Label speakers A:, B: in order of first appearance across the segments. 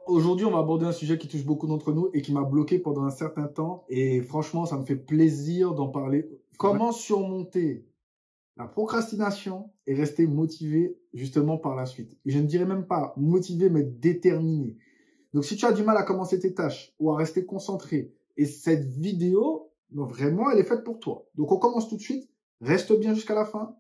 A: Aujourd'hui, on va aborder un sujet qui touche beaucoup d'entre nous et qui m'a bloqué pendant un certain temps. Et franchement, ça me fait plaisir d'en parler. Comment surmonter la procrastination et rester motivé justement par la suite. Et je ne dirais même pas motivé, mais déterminé. Donc, si tu as du mal à commencer tes tâches ou à rester concentré, et cette vidéo, donc vraiment, elle est faite pour toi. Donc, on commence tout de suite. Reste bien jusqu'à la fin.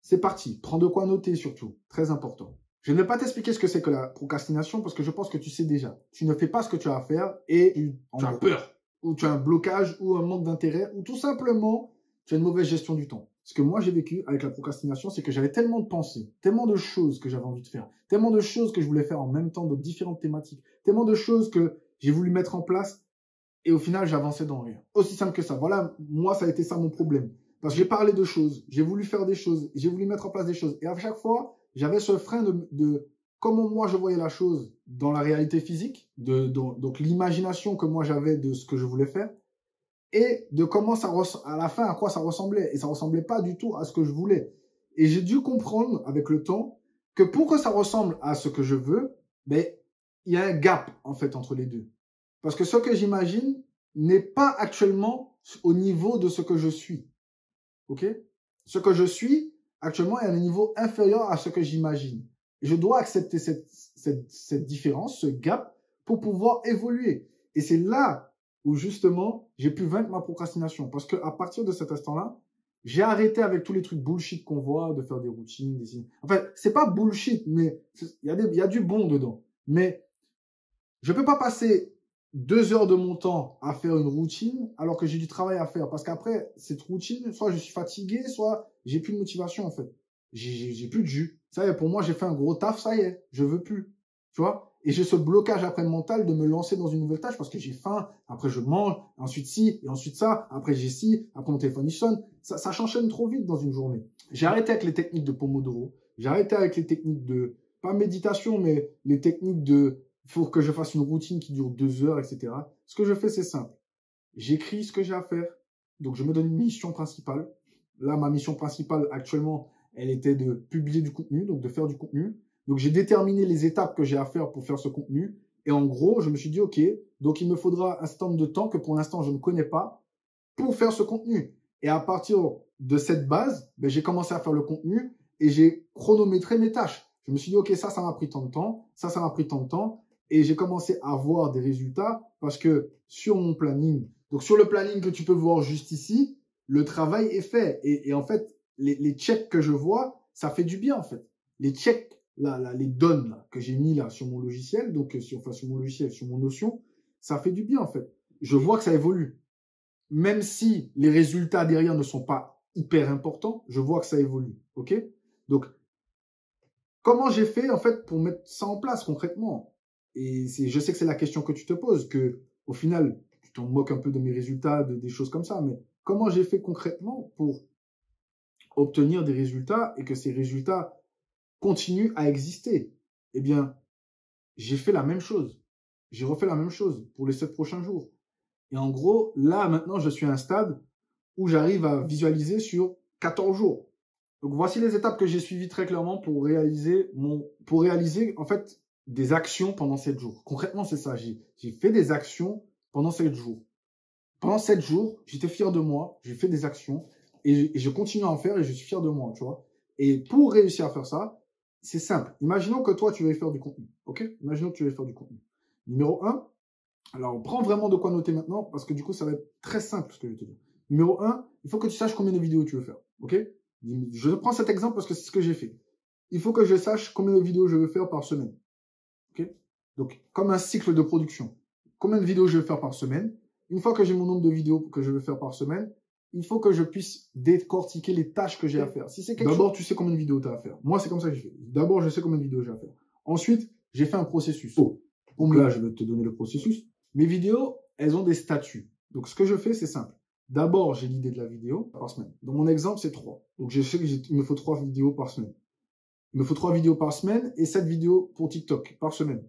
A: C'est parti. Prends de quoi noter surtout. Très important. Je ne vais pas t'expliquer ce que c'est que la procrastination parce que je pense que tu sais déjà. Tu ne fais pas ce que tu as à faire et tu as peur. Ou tu as un blocage ou un manque d'intérêt ou tout simplement tu as une mauvaise gestion du temps. Ce que moi j'ai vécu avec la procrastination, c'est que j'avais tellement de pensées, tellement de choses que j'avais envie de faire, tellement de choses que je voulais faire en même temps de différentes thématiques, tellement de choses que j'ai voulu mettre en place et au final j'avançais dans rien. Aussi simple que ça. Voilà, moi ça a été ça mon problème. Parce que j'ai parlé de choses, j'ai voulu faire des choses, j'ai voulu mettre en place des choses. Et à chaque fois, j'avais ce frein de comment moi je voyais la chose dans la réalité physique, donc l'imagination que moi j'avais de ce que je voulais faire, et de comment ça à la fin à quoi ça ressemblait. Et ça ressemblait pas du tout à ce que je voulais. Et j'ai dû comprendre avec le temps que pour que ça ressemble à ce que je veux, ben, il y a un gap en fait entre les deux. Parce que ce que j'imagine n'est pas actuellement au niveau de ce que je suis. Ok? Ce que je suis actuellement est à un niveau inférieur à ce que j'imagine. Je dois accepter cette différence, ce gap, pour pouvoir évoluer. Et c'est là où justement j'ai pu vaincre ma procrastination. Parce qu'à partir de cet instant-là, j'ai arrêté avec tous les trucs bullshit qu'on voit, de faire des routines, des... Enfin, c'est pas bullshit, mais il y a du bon dedans. Mais je peux pas passer 2 heures de mon temps à faire une routine alors que j'ai du travail à faire. Parce qu'après, cette routine, soit je suis fatigué, soit j'ai plus de motivation, en fait. J'ai plus de jus. Ça y est, pour moi, j'ai fait un gros taf, ça y est, je veux plus. Tu vois? Et j'ai ce blocage après mental de me lancer dans une nouvelle tâche parce que j'ai faim, après je mange, ensuite ci, et ensuite ça, après j'ai ci, après mon téléphone il sonne. Ça s'enchaîne trop vite dans une journée. J'ai arrêté avec les techniques de Pomodoro. J'ai arrêté avec les techniques de, pas méditation, mais les techniques de il faut que je fasse une routine qui dure 2 heures, etc. Ce que je fais, c'est simple. J'écris ce que j'ai à faire. Donc, je me donne une mission principale. Là, ma mission principale, actuellement, elle était de publier du contenu, donc de faire du contenu. Donc, j'ai déterminé les étapes que j'ai à faire pour faire ce contenu. Et en gros, je me suis dit, OK, donc il me faudra un certain nombre de temps que pour l'instant, je ne connais pas pour faire ce contenu. Et à partir de cette base, ben, j'ai commencé à faire le contenu et j'ai chronométré mes tâches. Je me suis dit, OK, ça m'a pris tant de temps, ça m'a pris tant de temps. Et j'ai commencé à voir des résultats parce que sur mon planning, donc sur le planning que tu peux voir juste ici, le travail est fait. Et en fait, les checks que je vois, ça fait du bien en fait. Les checks, là, les donnes là, que j'ai mis là sur mon logiciel, donc sur mon logiciel, sur mon Notion, ça fait du bien en fait. Je vois que ça évolue. Même si les résultats derrière ne sont pas hyper importants, je vois que ça évolue. Ok? Donc, comment j'ai fait en fait pour mettre ça en place concrètement? Et je sais que c'est la question que tu te poses, que au final, tu t'en moques un peu de mes résultats, des choses comme ça, mais comment j'ai fait concrètement pour obtenir des résultats et que ces résultats continuent à exister? Eh bien, j'ai fait la même chose. J'ai refait la même chose pour les 7 prochains jours. Et en gros, là, maintenant, je suis à un stade où j'arrive à visualiser sur 14 jours. Donc, voici les étapes que j'ai suivies très clairement pour réaliser, en fait, des actions pendant 7 jours. Concrètement, c'est ça. J'ai fait des actions pendant 7 jours. Pendant 7 jours, j'étais fier de moi. J'ai fait des actions et je continue à en faire et je suis fier de moi, tu vois. Et pour réussir à faire ça, c'est simple. Imaginons que toi, tu veux faire du contenu. OK? Imaginons que tu veux faire du contenu. Numéro 1, alors, on prend vraiment de quoi noter maintenant, parce que du coup, ça va être très simple ce que je vais te dire. Numéro 1, il faut que tu saches combien de vidéos tu veux faire. OK? Je prends cet exemple parce que c'est ce que j'ai fait. Il faut que je sache combien de vidéos je veux faire par semaine. OK? Donc, comme un cycle de production. Combien de vidéos je veux faire par semaine? Une fois que j'ai mon nombre de vidéos que je veux faire par semaine, il faut que je puisse décortiquer les tâches que j'ai à faire. Si c'est D'abord, tu sais combien de vidéos tu as à faire. Moi, c'est comme ça que je fais. D'abord, je sais combien de vidéos j'ai à faire. Ensuite, j'ai fait un processus. Donc là, je vais te donner le processus. Mes vidéos, elles ont des statuts. Donc, ce que je fais, c'est simple. D'abord, j'ai l'idée de la vidéo par semaine. Dans mon exemple, c'est 3. Donc, je sais qu'il me faut 3 vidéos par semaine. Il me faut 3 vidéos par semaine et 7 vidéos pour TikTok par semaine.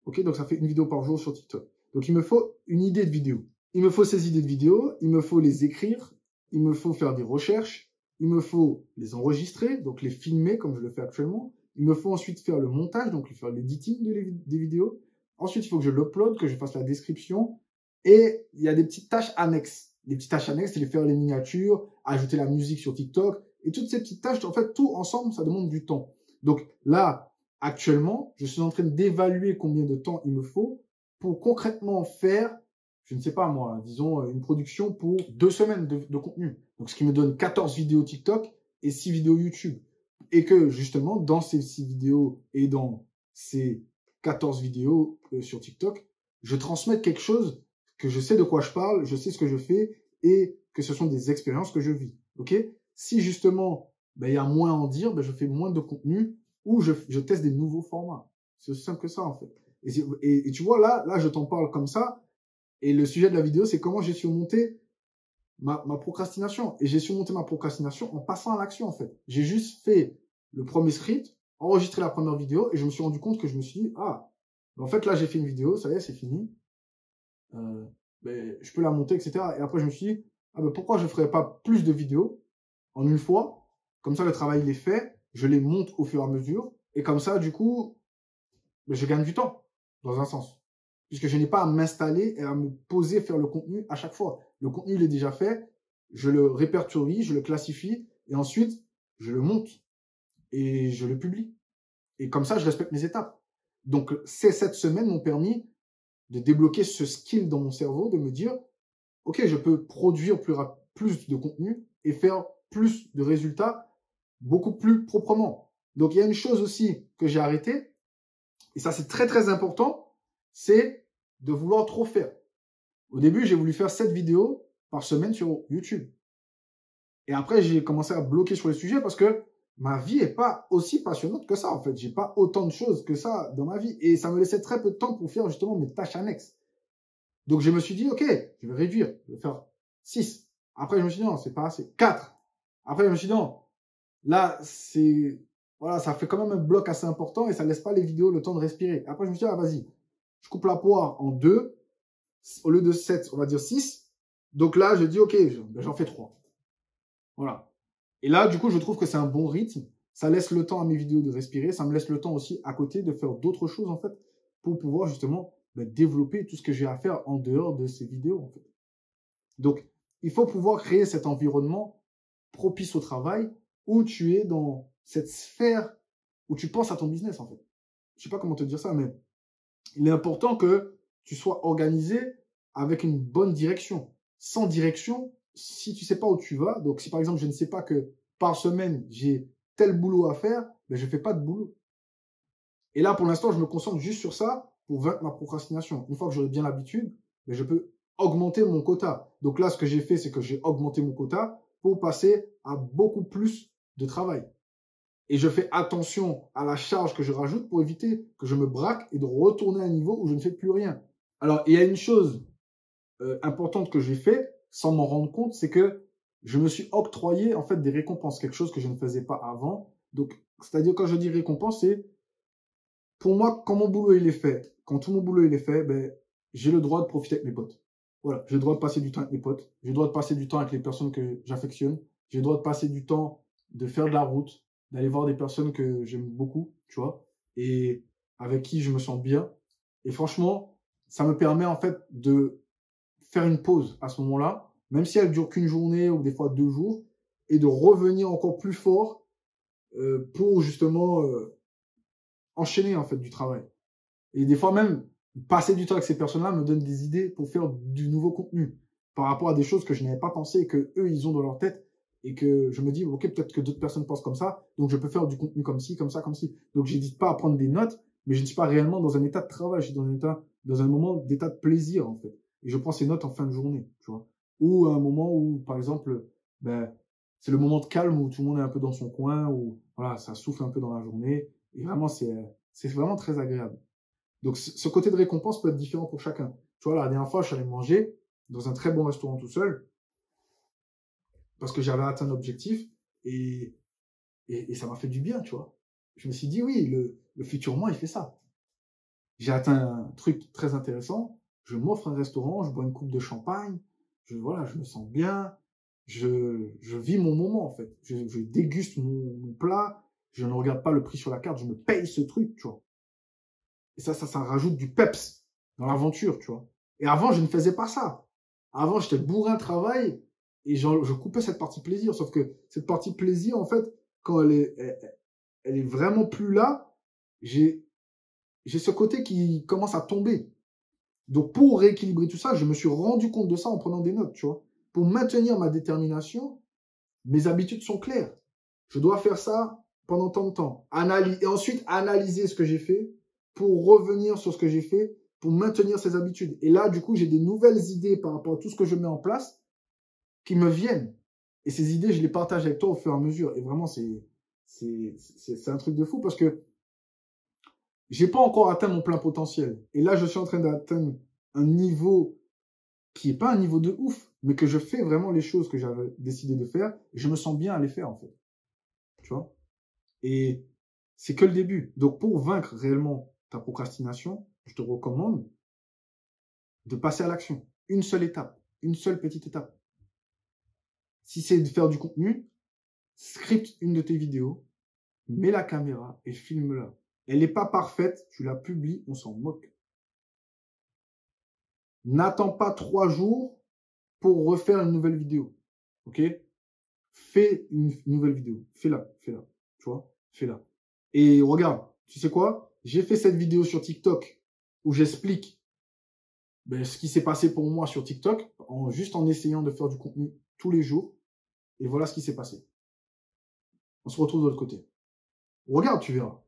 A: Ok, donc ça fait une vidéo par jour sur TikTok. Donc, il me faut une idée de vidéo. Il me faut ces idées de vidéo, il me faut les écrire, il me faut faire des recherches, il me faut les enregistrer, donc les filmer comme je le fais actuellement. Il me faut ensuite faire le montage, donc faire l'editing des vidéos. Ensuite, il faut que je l'upload, que je fasse la description. Et il y a des petites tâches annexes. Les petites tâches annexes, c'est de faire les miniatures, ajouter la musique sur TikTok. Et toutes ces petites tâches, en fait, tout ensemble, ça demande du temps. Donc là, actuellement, je suis en train d'évaluer combien de temps il me faut pour concrètement faire, je ne sais pas moi, disons une production pour 2 semaines de contenu. Donc ce qui me donne 14 vidéos TikTok et 6 vidéos YouTube. Et que justement, dans ces 6 vidéos et dans ces 14 vidéos sur TikTok, je transmette quelque chose que je sais de quoi je parle, je sais ce que je fais et que ce sont des expériences que je vis. Ok? Si justement, il y a moins à en dire, je fais moins de contenu ou je teste des nouveaux formats. C'est aussi simple que ça, en fait. Et tu vois, là, je t'en parle comme ça. Et le sujet de la vidéo, c'est comment j'ai surmonté ma procrastination. Et j'ai surmonté ma procrastination en passant à l'action, en fait. J'ai juste fait le premier script, enregistré la première vidéo, et je me suis rendu compte que je me suis dit, ah, en fait, là, j'ai fait une vidéo, ça y est, c'est fini. Je peux la monter, etc. Et après, je me suis dit, ah, pourquoi je ne ferais pas plus de vidéos en une fois? Comme ça, le travail, il est fait. Je les monte au fur et à mesure. Et comme ça, du coup, je gagne du temps, dans un sens. Puisque je n'ai pas à m'installer et à me poser, faire le contenu à chaque fois. Le contenu, il est déjà fait. Je le répertorie, je le classifie. Et ensuite, je le monte. Et je le publie. Et comme ça, je respecte mes étapes. Donc, ces 7 semaines m'ont permis de débloquer ce skill dans mon cerveau, de me dire, OK, je peux produire plus de contenu et faire plus de résultats beaucoup plus proprement. Donc, il y a une chose aussi que j'ai arrêtée, et ça, c'est très, très important, c'est de vouloir trop faire. Au début, j'ai voulu faire 7 vidéos par semaine sur YouTube. Et après, j'ai commencé à bloquer sur les sujets parce que ma vie est pas aussi passionnante que ça, en fait. J'ai pas autant de choses que ça dans ma vie. Et ça me laissait très peu de temps pour faire justement mes tâches annexes. Donc, je me suis dit, OK, je vais réduire. Je vais faire 6. Après, je me suis dit, non, c'est pas assez. 4. Après, je me suis dit, non, là, voilà, ça fait quand même un bloc assez important et ça laisse pas les vidéos le temps de respirer. Après, je me suis dit, ah, vas-y, je coupe la poire en 2. Au lieu de 7, on va dire 6. Donc là, je dis, OK, j'en fais 3. Voilà. Et là, du coup, je trouve que c'est un bon rythme. Ça laisse le temps à mes vidéos de respirer. Ça me laisse le temps aussi à côté de faire d'autres choses, en fait, pour pouvoir justement développer tout ce que j'ai à faire en dehors de ces vidéos, en fait. Donc, il faut pouvoir créer cet environnement propice au travail où tu es dans cette sphère où tu penses à ton business, en fait. Je sais pas comment te dire ça, mais il est important que tu sois organisé avec une bonne direction. Sans direction, si tu sais pas où tu vas, donc si par exemple je ne sais pas que par semaine j'ai tel boulot à faire, je fais pas de boulot. Et là pour l'instant je me concentre juste sur ça pour vaincre ma procrastination. Une fois que j'aurai bien l'habitude, je peux augmenter mon quota. Donc là ce que j'ai fait c'est que j'ai augmenté mon quota pour passer à beaucoup plus de travail. Et je fais attention à la charge que je rajoute pour éviter que je me braque et de retourner à un niveau où je ne fais plus rien. Alors, il y a une chose importante que j'ai fait sans m'en rendre compte, c'est que je me suis octroyé en fait des récompenses, quelque chose que je ne faisais pas avant. Donc, c'est-à-dire quand je dis récompense, c'est pour moi quand mon boulot il est fait, quand tout mon boulot il est fait, j'ai le droit de profiter avec mes potes. Voilà, j'ai le droit de passer du temps avec mes potes, j'ai le droit de passer du temps avec les personnes que j'affectionne, j'ai le droit de passer du temps de faire de la route, d'aller voir des personnes que j'aime beaucoup, tu vois, et avec qui je me sens bien. Et franchement, ça me permet en fait de faire une pause à ce moment-là, même si elle dure qu'une journée ou des fois 2 jours, et de revenir encore plus fort pour justement enchaîner en fait du travail. Et des fois même, passer du temps avec ces personnes-là me donne des idées pour faire du nouveau contenu par rapport à des choses que je n'avais pas pensé et que eux ils ont dans leur tête et que je me dis ok peut-être que d'autres personnes pensent comme ça donc je peux faire du contenu comme ci comme ça comme ci. Donc j'hésite pas à prendre des notes mais je ne suis pas réellement dans un état de travail, je suis dans un moment d'état de plaisir en fait et je prends ces notes en fin de journée, tu vois, ou à un moment où par exemple c'est le moment de calme où tout le monde est un peu dans son coin où voilà ça souffle un peu dans la journée et vraiment c'est vraiment très agréable. Donc, ce côté de récompense peut être différent pour chacun. Tu vois, la dernière fois, je suis allé manger dans un très bon restaurant tout seul parce que j'avais atteint l'objectif et ça m'a fait du bien, tu vois. Je me suis dit, oui, le futur moi, il fait ça. J'ai atteint un truc très intéressant. Je m'offre un restaurant, je bois une coupe de champagne. Voilà, je me sens bien. Je vis mon moment, en fait. Je déguste mon plat. Je ne regarde pas le prix sur la carte. Je me paye ce truc, tu vois. Et ça rajoute du peps dans l'aventure, tu vois. Et avant, je ne faisais pas ça. Avant, j'étais bourrin de travail et je coupais cette partie plaisir. Sauf que cette partie plaisir, en fait, quand elle est vraiment plus là, j'ai ce côté qui commence à tomber. Donc, pour rééquilibrer tout ça, je me suis rendu compte de ça en prenant des notes, tu vois. Pour maintenir ma détermination, mes habitudes sont claires. Je dois faire ça pendant tant de temps. Et ensuite, analyser ce que j'ai fait pour revenir sur ce que j'ai fait, pour maintenir ces habitudes. Et là, du coup, j'ai des nouvelles idées par rapport à tout ce que je mets en place qui me viennent. Et ces idées, je les partage avec toi au fur et à mesure. Et vraiment, c'est un truc de fou parce que j'ai pas encore atteint mon plein potentiel. Et là, je suis en train d'atteindre un niveau qui est pas un niveau de ouf, mais que je fais vraiment les choses que j'avais décidé de faire. Et je me sens bien à les faire, en fait. Tu vois? Et c'est que le début. Donc, pour vaincre réellement ta procrastination, je te recommande de passer à l'action. Une seule étape. Une seule petite étape. Si c'est de faire du contenu, scripte une de tes vidéos, mets la caméra et filme-la. Elle n'est pas parfaite, tu la publies, on s'en moque. N'attends pas 3 jours pour refaire une nouvelle vidéo. Ok? Fais une nouvelle vidéo. Fais-la. Tu vois? Fais-la. Et regarde, tu sais quoi? J'ai fait cette vidéo sur TikTok où j'explique ce qui s'est passé pour moi sur TikTok, juste en essayant de faire du contenu tous les jours. Et voilà ce qui s'est passé. On se retrouve de l'autre côté. Regarde, tu verras.